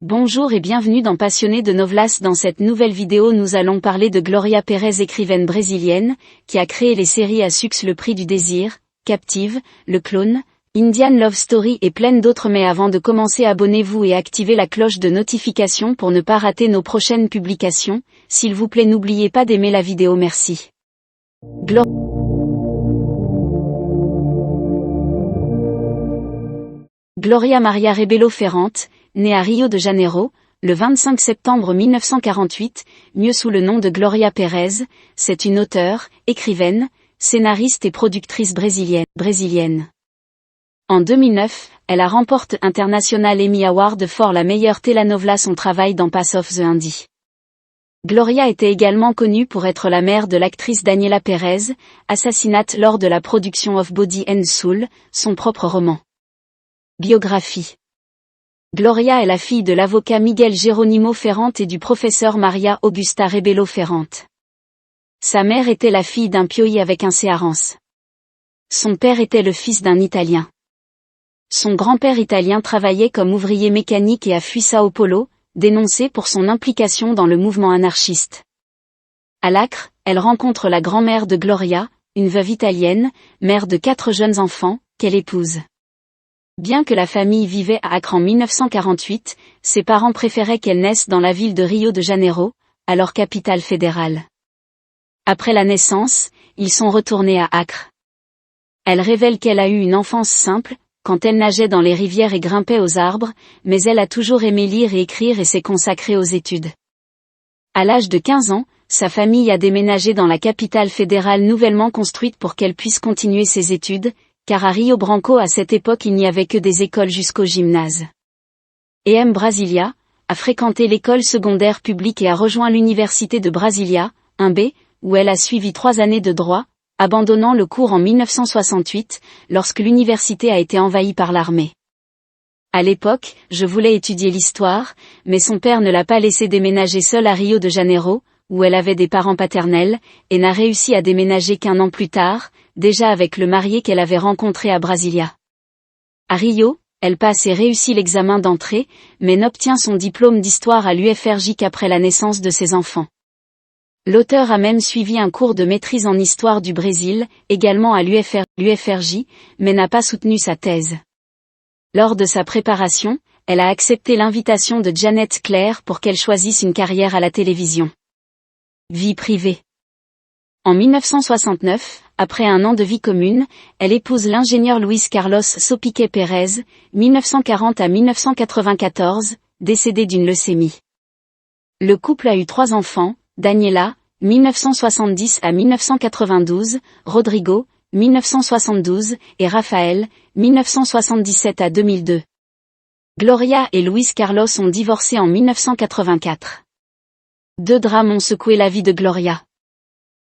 Bonjour et bienvenue dans Passionnés de Novelas. Dans cette nouvelle vidéo nous allons parler de Gloria Pérez, écrivaine brésilienne, qui a créé les séries à succès Le Prix du Désir, Captive, Le Clone, Indian Love Story et plein d'autres. Mais avant de commencer, abonnez-vous et activez la cloche de notification pour ne pas rater nos prochaines publications. S'il vous plaît, n'oubliez pas d'aimer la vidéo, merci. Gloria Maria Rebelo Ferrante, née à Rio de Janeiro, le 25 septembre 1948, mieux sous le nom de Gloria Pérez, c'est une auteure, écrivaine, scénariste et productrice brésilienne. En 2009, elle a remporté International Emmy Award for la meilleure telenovela. Son travail dans Pass of the Andy. Gloria était également connue pour être la mère de l'actrice Daniela Pérez, assassinate lors de la production of Body and Soul, son propre roman. Biographie. Gloria est la fille de l'avocat Miguel Jerónimo Ferrante et du professeur Maria Augusta Rebelo Ferrante. Sa mère était la fille d'un Pioi avec un cearense. Son père était le fils d'un Italien. Son grand-père italien travaillait comme ouvrier mécanique et a fui Sao Paulo, dénoncé pour son implication dans le mouvement anarchiste. À l'Acre, elle rencontre la grand-mère de Gloria, une veuve italienne, mère de 4 jeunes enfants, qu'elle épouse. Bien que la famille vivait à Acre en 1948, ses parents préféraient qu'elle naisse dans la ville de Rio de Janeiro, alors capitale fédérale. Après la naissance, ils sont retournés à Acre. Elle révèle qu'elle a eu une enfance simple, quand elle nageait dans les rivières et grimpait aux arbres, mais elle a toujours aimé lire et écrire et s'est consacrée aux études. À l'âge de 15 ans, sa famille a déménagé dans la capitale fédérale nouvellement construite pour qu'elle puisse continuer ses études, car à Rio Branco à cette époque il n'y avait que des écoles jusqu'au gymnase. Brasilia, a fréquenté l'école secondaire publique et a rejoint l'université de Brasilia, 1B, où elle a suivi 3 années de droit, abandonnant le cours en 1968, lorsque l'université a été envahie par l'armée. À l'époque, je voulais étudier l'histoire, mais son père ne l'a pas laissé déménager seule à Rio de Janeiro, où elle avait des parents paternels, et n'a réussi à déménager qu'1 an plus tard, déjà avec le marié qu'elle avait rencontré à Brasilia. À Rio, elle passe et réussit l'examen d'entrée, mais n'obtient son diplôme d'histoire à l'UFRJ qu'après la naissance de ses enfants. L'auteur a même suivi un cours de maîtrise en histoire du Brésil, également à l'UFRJ, mais n'a pas soutenu sa thèse. Lors de sa préparation, elle a accepté l'invitation de Janet Claire pour qu'elle choisisse une carrière à la télévision. Vie privée. En 1969, après 1 an de vie commune, elle épouse l'ingénieur Luis Carlos Sopiquet Pérez, 1940 à 1994, décédé d'une leucémie. Le couple a eu 3 enfants, Daniela, 1970 à 1992, Rodrigo, 1972, et Rafael, 1977 à 2002. Gloria et Luis Carlos ont divorcé en 1984. 2 drames ont secoué la vie de Gloria.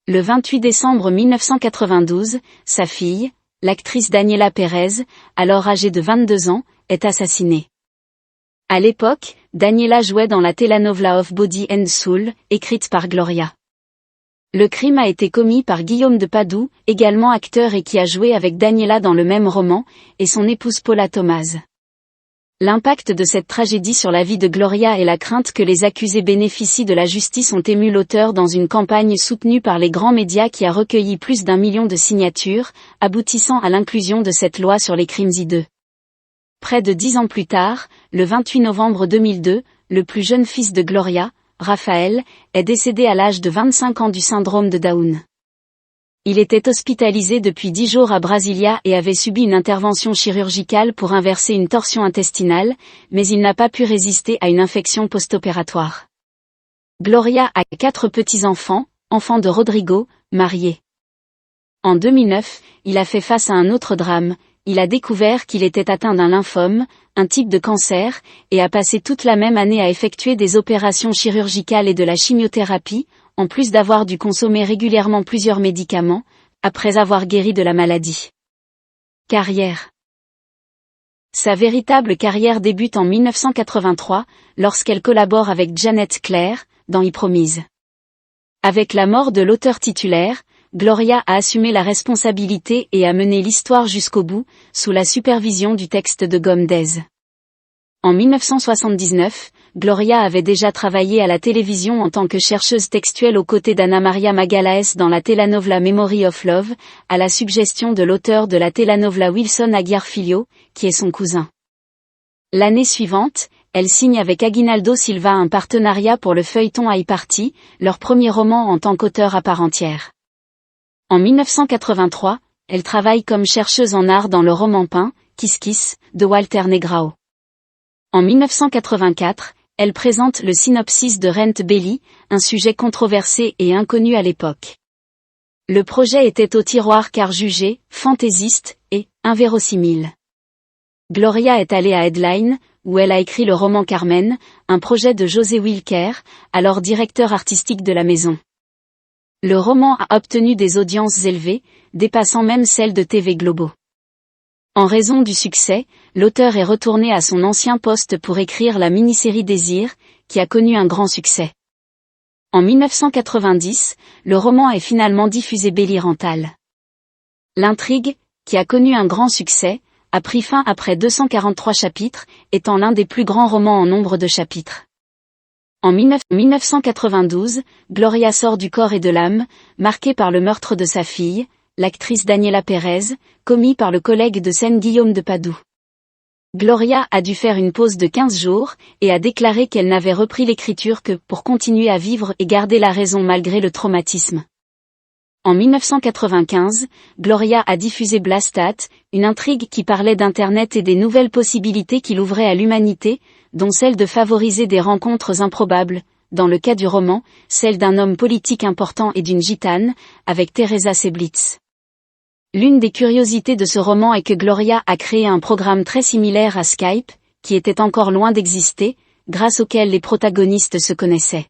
Le 28 décembre 1992, sa fille, l'actrice Daniela Pérez, alors âgée de 22 ans, est assassinée. À l'époque, Daniela jouait dans la telenovela of Body and Soul, écrite par Gloria. Le crime a été commis par Guillaume de Padoue, également acteur et qui a joué avec Daniela dans le même roman, et son épouse Paula Thomas. L'impact de cette tragédie sur la vie de Gloria et la crainte que les accusés bénéficient de la justice ont ému l'auteur dans une campagne soutenue par les grands médias qui a recueilli plus d'1 million de signatures, aboutissant à l'inclusion de cette loi sur les crimes hideux. Près de 10 ans plus tard, le 28 novembre 2002, le plus jeune fils de Gloria, Rafael, est décédé à l'âge de 25 ans du syndrome de Down. Il était hospitalisé depuis 10 jours à Brasilia et avait subi une intervention chirurgicale pour inverser une torsion intestinale, mais il n'a pas pu résister à une infection post-opératoire. Gloria a 4 petits-enfants, enfants de Rodrigo, marié. En 2009, il a fait face à un autre drame, il a découvert qu'il était atteint d'un lymphome, un type de cancer, et a passé toute la même année à effectuer des opérations chirurgicales et de la chimiothérapie, en plus d'avoir dû consommer régulièrement plusieurs médicaments, après avoir guéri de la maladie. Carrière. Sa véritable carrière débute en 1983, lorsqu'elle collabore avec Janet Claire, dans I Promise. Avec la mort de l'auteur titulaire, Gloria a assumé la responsabilité et a mené l'histoire jusqu'au bout, sous la supervision du texte de Gomes. En 1979, Gloria avait déjà travaillé à la télévision en tant que chercheuse textuelle aux côtés d'Anna Maria Magalhães dans la telenovela Memory of Love, à la suggestion de l'auteur de la telenovela Wilson Aguiar Filho, qui est son cousin. L'année suivante, elle signe avec Aguinaldo Silva un partenariat pour le feuilleton Ai Parti, leur premier roman en tant qu'auteur à part entière. En 1983, elle travaille comme chercheuse en art dans le roman peint, Kiss Kiss, de Walter Negrão. En 1984, elle présente le synopsis de Rent Belly, un sujet controversé et inconnu à l'époque. Le projet était au tiroir car jugé, fantaisiste, et inverosimile. Gloria est allée à Headline, où elle a écrit le roman Carmen, un projet de José Wilker, alors directeur artistique de la maison. Le roman a obtenu des audiences élevées, dépassant même celles de TV Globo. En raison du succès, l'auteur est retourné à son ancien poste pour écrire la mini-série Désir, qui a connu un grand succès. En 1990, le roman est finalement diffusé Belly Rental. L'intrigue, qui a connu un grand succès, a pris fin après 243 chapitres, étant l'un des plus grands romans en nombre de chapitres. En 1992, Gloria sort du corps et de l'âme, marquée par le meurtre de sa fille, l'actrice Daniela Pérez, commis par le collègue de scène Guillaume de Padoue. Gloria a dû faire une pause de 15 jours, et a déclaré qu'elle n'avait repris l'écriture que pour continuer à vivre et garder la raison malgré le traumatisme. En 1995, Gloria a diffusé Blastat, une intrigue qui parlait d'Internet et des nouvelles possibilités qu'il ouvrait à l'humanité, dont celle de favoriser des rencontres improbables, dans le cas du roman, celle d'un homme politique important et d'une gitane, avec Teresa Seblitz. L'une des curiosités de ce roman est que Gloria a créé un programme très similaire à Skype, qui était encore loin d'exister, grâce auquel les protagonistes se connaissaient.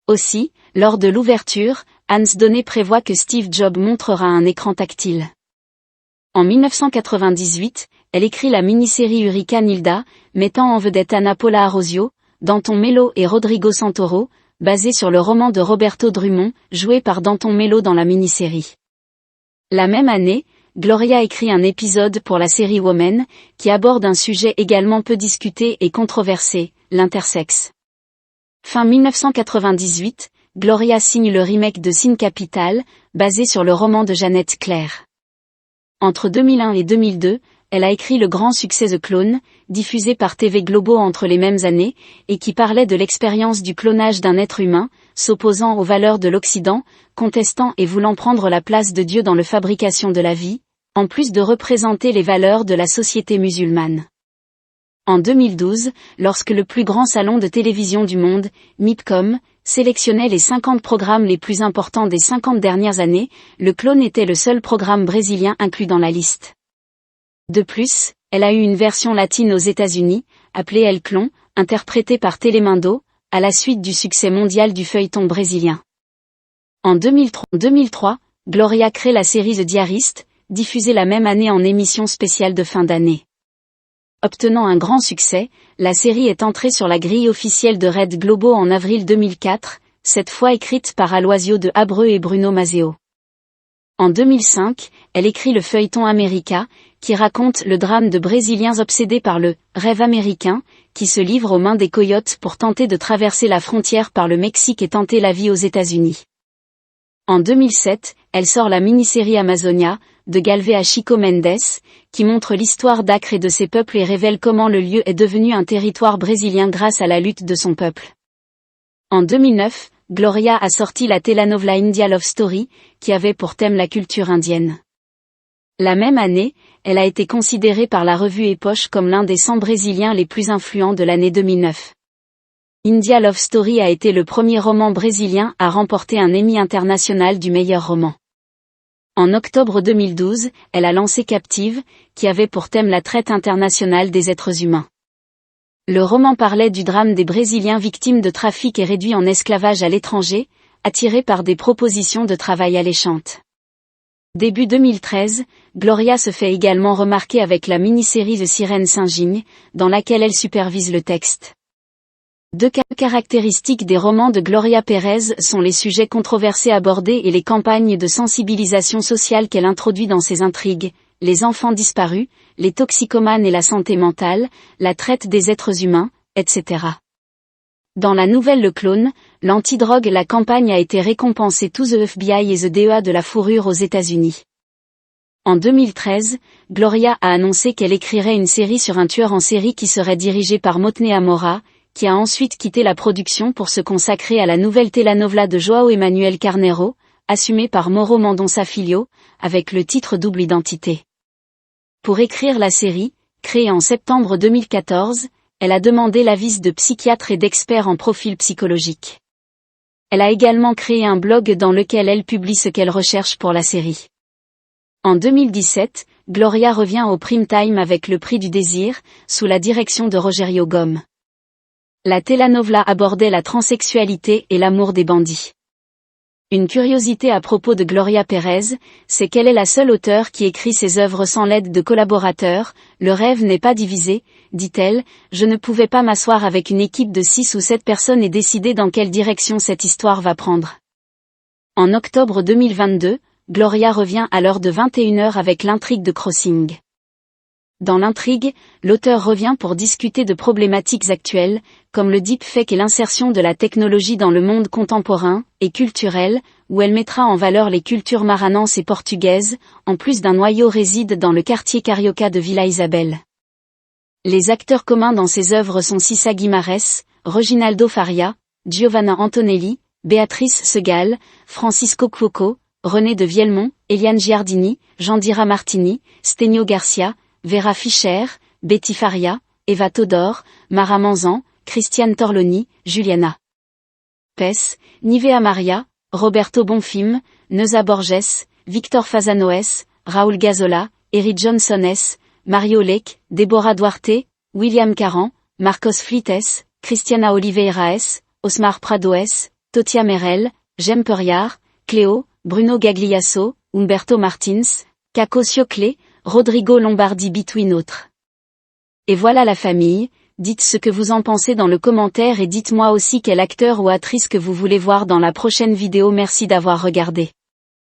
Aussi, lors de l'ouverture, Hans Donnet prévoit que Steve Jobs montrera un écran tactile. En 1998, elle écrit la mini-série Hurricane Hilda, mettant en vedette Ana Paula Arosio, Danton Mello et Rodrigo Santoro, basée sur le roman de Roberto Drummond, joué par Danton Mello dans la mini-série. La même année, Gloria écrit un épisode pour la série Women, qui aborde un sujet également peu discuté et controversé, l'intersexe. Fin 1998, Gloria signe le remake de Sin Capital, basé sur le roman de Jeannette Claire. Entre 2001 et 2002, elle a écrit le grand succès The Clone, diffusé par TV Globo entre les mêmes années, et qui parlait de l'expérience du clonage d'un être humain, s'opposant aux valeurs de l'Occident, contestant et voulant prendre la place de Dieu dans la fabrication de la vie, en plus de représenter les valeurs de la société musulmane. En 2012, lorsque le plus grand salon de télévision du monde, MIPCOM, sélectionnait les 50 programmes les plus importants des 50 dernières années, le Clone était le seul programme brésilien inclus dans la liste. De plus, elle a eu une version latine aux États-Unis, appelée El Clon, interprétée par Telemundo, à la suite du succès mondial du feuilleton brésilien. En 2003, Gloria crée la série The Diarist, diffusée la même année en émission spéciale de fin d'année. Obtenant un grand succès, la série est entrée sur la grille officielle de Red Globo en avril 2004, cette fois écrite par Aloisio de Abreu et Bruno Mazeo. En 2005, elle écrit le feuilleton America, qui raconte le drame de Brésiliens obsédés par le « rêve américain », qui se livrent aux mains des coyotes pour tenter de traverser la frontière par le Mexique et tenter la vie aux États-Unis. En 2007, elle sort la mini-série Amazonia, de Galvez à Chico Mendes, qui montre l'histoire d'Acre et de ses peuples et révèle comment le lieu est devenu un territoire brésilien grâce à la lutte de son peuple. En 2009, Gloria a sorti la telenovela India Love Story, qui avait pour thème la culture indienne. La même année, elle a été considérée par la revue Époche comme l'un des 100 Brésiliens les plus influents de l'année 2009. India Love Story a été le premier roman brésilien à remporter un Emmy international du meilleur roman. En octobre 2012, elle a lancé Captive, qui avait pour thème la traite internationale des êtres humains. Le roman parlait du drame des Brésiliens victimes de trafic et réduits en esclavage à l'étranger, attirés par des propositions de travail alléchantes. Début 2013, Gloria se fait également remarquer avec la mini-série The Sirène Saint-Gigne, dans laquelle elle supervise le texte. Deux caractéristiques des romans de Gloria Pérez sont les sujets controversés abordés et les campagnes de sensibilisation sociale qu'elle introduit dans ses intrigues, les enfants disparus, les toxicomanes et la santé mentale, la traite des êtres humains, etc. Dans la nouvelle Le Clone, l'antidrogue la campagne a été récompensée to the FBI et the DEA de la fourrure aux États-Unis. En 2013, Gloria a annoncé qu'elle écrirait une série sur un tueur en série qui serait dirigé par Motnea Mora, qui a ensuite quitté la production pour se consacrer à la nouvelle telenovela de João Emanuel Carneiro, assumée par Mauro Mendonça Filho, avec le titre Double Identité. Pour écrire la série, créée en septembre 2014, elle a demandé l'avis de psychiatres et d'experts en profil psychologique. Elle a également créé un blog dans lequel elle publie ce qu'elle recherche pour la série. En 2017, Gloria revient au prime time avec Le Prix du Désir, sous la direction de Rogerio Gomes. La telenovela abordait la transsexualité et l'amour des bandits. Une curiosité à propos de Gloria Pérez, c'est qu'elle est la seule auteure qui écrit ses œuvres sans l'aide de collaborateurs. Le rêve n'est pas divisé, dit-elle, je ne pouvais pas m'asseoir avec une équipe de 6 ou 7 personnes et décider dans quelle direction cette histoire va prendre. En octobre 2022, Gloria revient à l'heure de 21h avec l'intrigue de Crossing. Dans l'intrigue, l'auteur revient pour discuter de problématiques actuelles, comme le deepfake et l'insertion de la technologie dans le monde contemporain et culturel, où elle mettra en valeur les cultures maranhenses et portugaises, en plus d'un noyau réside dans le quartier carioca de Villa Isabel. Les acteurs communs dans ses œuvres sont Cissa Guimarães, Reginaldo Faria, Giovanna Antonelli, Béatrice Segal, Francisco Cuoco, René de Vielmont, Eliane Giardini, Jandira Martini, Stenio Garcia, Vera Fischer, Betty Faria, Eva Todor, Mara Manzan, Christiane Torloni, Juliana Pes, Nivea Maria, Roberto Bonfim, Neuza Borges, Victor Fazanoes, Raúl Gazola, Eric Johnsones, Mario Lec, Deborah Duarte, William Caran, Marcos Flites, Cristiana Oliveiraes, Osmar Pradoes, Totia Merel, Jem Periard, Cléo, Bruno Gagliasso, Humberto Martins, Caco Cioclé, Rodrigo Lombardi between autres. Et voilà la famille, dites ce que vous en pensez dans le commentaire et dites-moi aussi quel acteur ou actrice que vous voulez voir dans la prochaine vidéo. Merci d'avoir regardé.